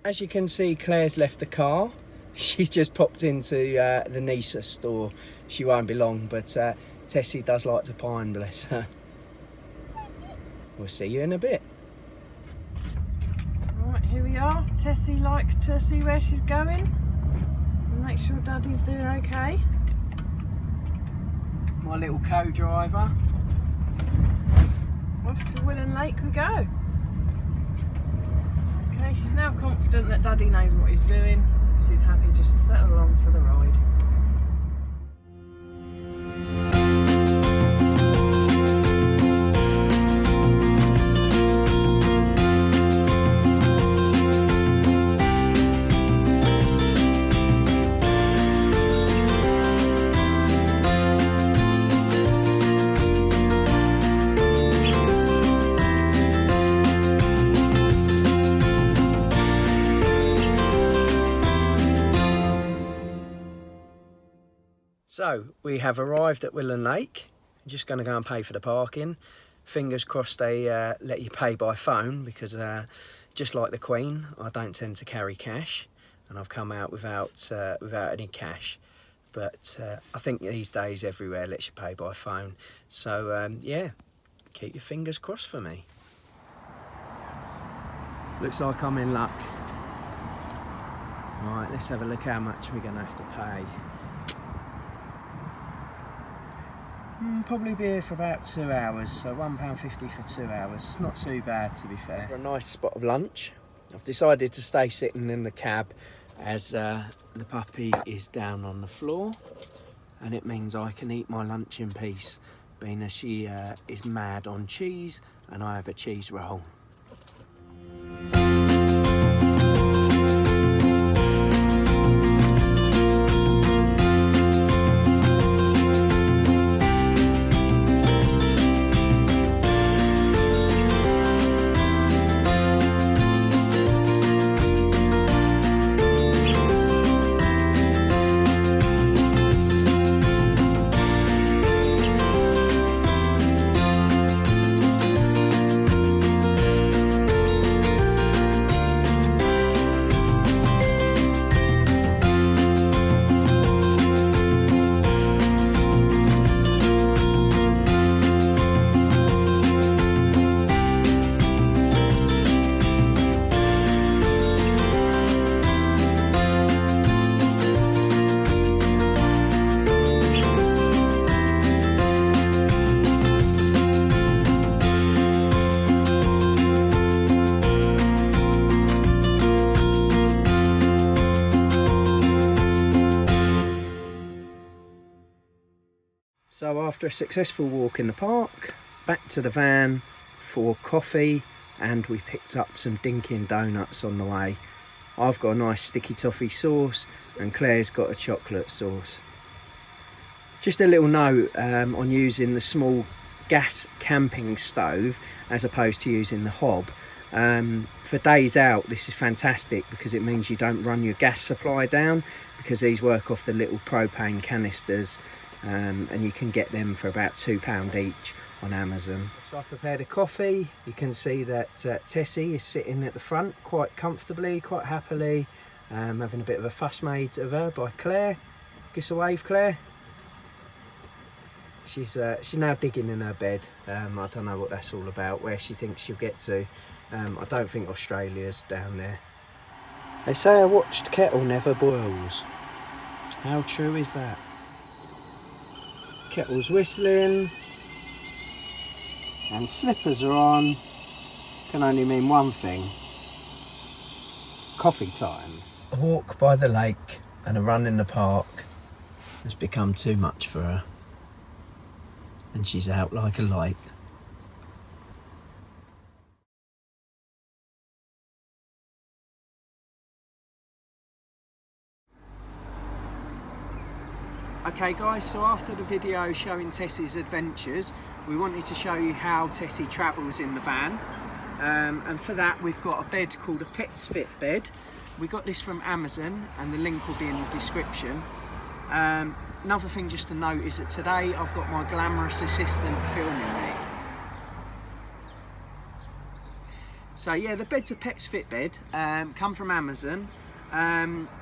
As you can see, Claire's left the car. She's just popped into the Nisa store. She won't be long, but Tessie does like to pine, bless her. We'll see you in a bit. Right, here we are. Tessie likes to see where she's going and make sure Daddy's doing okay. My little co-driver. Off to Willen Lake we go. Okay, she's now confident that Daddy knows what he's doing. She's happy just to settle along for the ride. So we have arrived at Willen Lake. I'm just going to go and pay for the parking. Fingers crossed they let you pay by phone, because just like the Queen, I don't tend to carry cash, and I've come out without any cash. But I think these days everywhere lets you pay by phone. So yeah, keep your fingers crossed for me. Looks like I'm in luck. Right, let's have a look how much we're going to have to pay. Probably be here for about 2 hours, so £1.50 for 2 hours. It's not too bad, to be fair. For a nice spot of lunch, I've decided to stay sitting in the cab as the puppy is down on the floor, and it means I can eat my lunch in peace, being as she is mad on cheese and I have a cheese roll. So after a successful walk in the park, back to the van for coffee, and we picked up some Dinkin donuts on the way. I've got a nice sticky toffee sauce and Claire's got a chocolate sauce. Just a little note on using the small gas camping stove as opposed to using the hob. For days out, this is fantastic because it means you don't run your gas supply down, because these work off the little propane canisters. And you can get them for about £2 each on Amazon. So I prepared a coffee. You can see that Tessie is sitting at the front quite comfortably, quite happily, having a bit of a fuss made of her by Claire. Give us a wave, Claire. She's now digging in her bed. I don't know what that's all about, where she thinks she'll get to. I don't think Australia's down there. They say a watched kettle never boils. How true is that? Kettle's whistling and slippers are on. Can only mean one thing: coffee time. A walk by the lake and a run in the park has become too much for her, and she's out like a light. Okay guys, so after the video showing Tessie's adventures, we wanted to show you how Tessie travels in the van. And for that we've got a bed called a Pets Fit bed. We got this from Amazon and the link will be in the description. Another thing just to note is that today I've got my glamorous assistant filming me. So yeah, the bed's a Pets Fit bed, come from Amazon.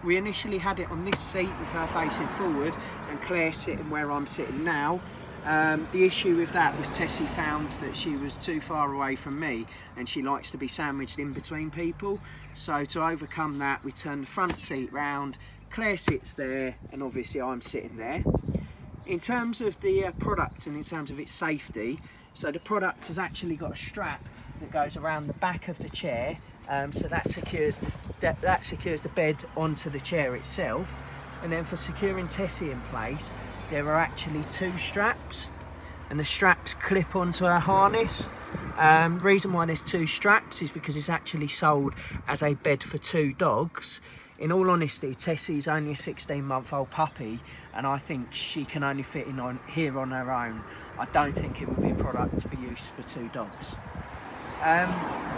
We initially had it on this seat with her facing forward and Claire sitting where I'm sitting now. The issue with that was Tessie found that she was too far away from me and she likes to be sandwiched in between people. So to overcome that, we turned the front seat round, Claire sits there and obviously I'm sitting there. In terms of the product and in terms of its safety, so the product has actually got a strap that goes around the back of the chair, so that secures the bed onto the chair itself. And then for securing Tessie in place, there are actually 2 straps, and the straps clip onto her harness. Reason why there's 2 straps is because it's actually sold as a bed for 2 dogs. In all honesty, Tessie's only a 16-month-old puppy, and I think she can only fit in here on her own. I don't think it would be a product for use for 2 dogs.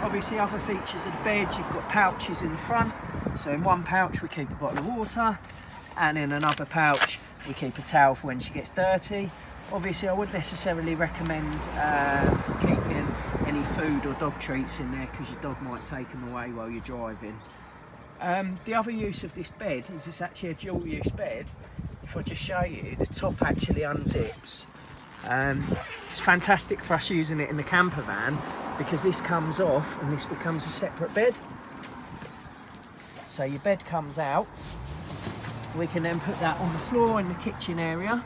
Obviously, other features of the bed, you've got pouches in the front. So in one pouch we keep a bottle of water, and in another pouch we keep a towel for when she gets dirty. Obviously, I wouldn't necessarily recommend keeping any food or dog treats in there because your dog might take them away while you're driving. The other use of this bed is it's actually a dual use bed. If I just show you, the top actually unzips. It's fantastic for us using it in the camper van because this comes off and this becomes a separate bed. So your bed comes out. We can then put that on the floor in the kitchen area,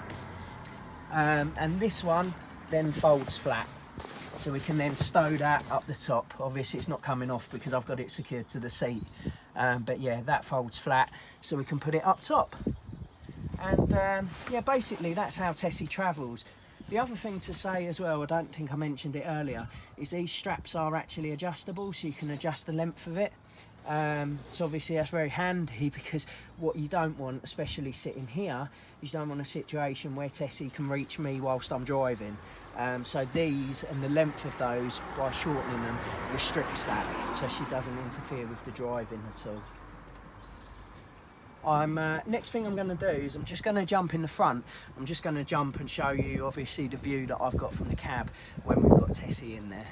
and this one then folds flat. So we can then stow that up the top. Obviously it's not coming off because I've got it secured to the seat. But yeah, that folds flat so we can put it up top. And yeah, basically that's how Tessie travels. The other thing to say as well, I don't think I mentioned it earlier, is these straps are actually adjustable, so you can adjust the length of it. So obviously that's very handy because what you don't want, especially sitting here, is you don't want a situation where Tessie can reach me whilst I'm driving. So these and the length of those, by shortening them, restricts that, so she doesn't interfere with the driving at all. Next thing I'm going to do is I'm just going to jump in the front. I'm just going to jump and show you obviously the view that I've got from the cab when we've got Tessie in there.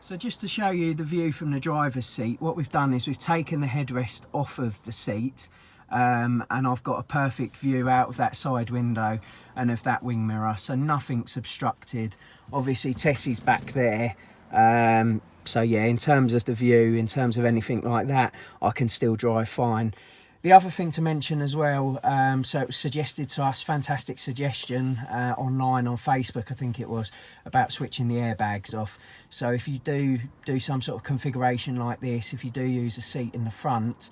So just to show you the view from the driver's seat, what we've done is we've taken the headrest off of the seat, and I've got a perfect view out of that side window and of that wing mirror, so nothing's obstructed. Obviously Tessie's back there, so yeah, in terms of the view, in terms of anything like that, I can still drive fine. The other thing to mention as well, so it was suggested to us, fantastic suggestion online on Facebook, I think it was, about switching the airbags off. So if you do some sort of configuration like this, if you do use a seat in the front,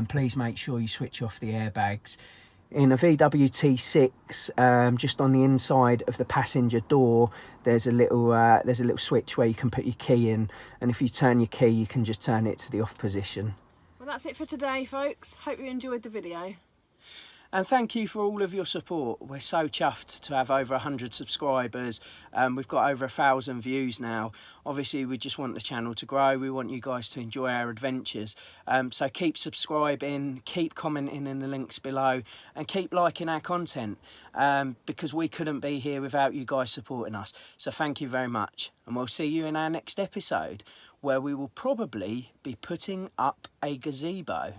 please make sure you switch off the airbags. In a VW T6, just on the inside of the passenger door, there's a little switch where you can put your key in, and if you turn your key, you can just turn it to the off position. Well, that's it for today, folks. Hope you enjoyed the video. And thank you for all of your support. We're so chuffed to have over 100 subscribers. We've got over 1,000 views now. Obviously, we just want the channel to grow. We want you guys to enjoy our adventures. So keep subscribing, keep commenting in the links below, and keep liking our content, because we couldn't be here without you guys supporting us. So thank you very much. And we'll see you in our next episode, where we will probably be putting up a gazebo.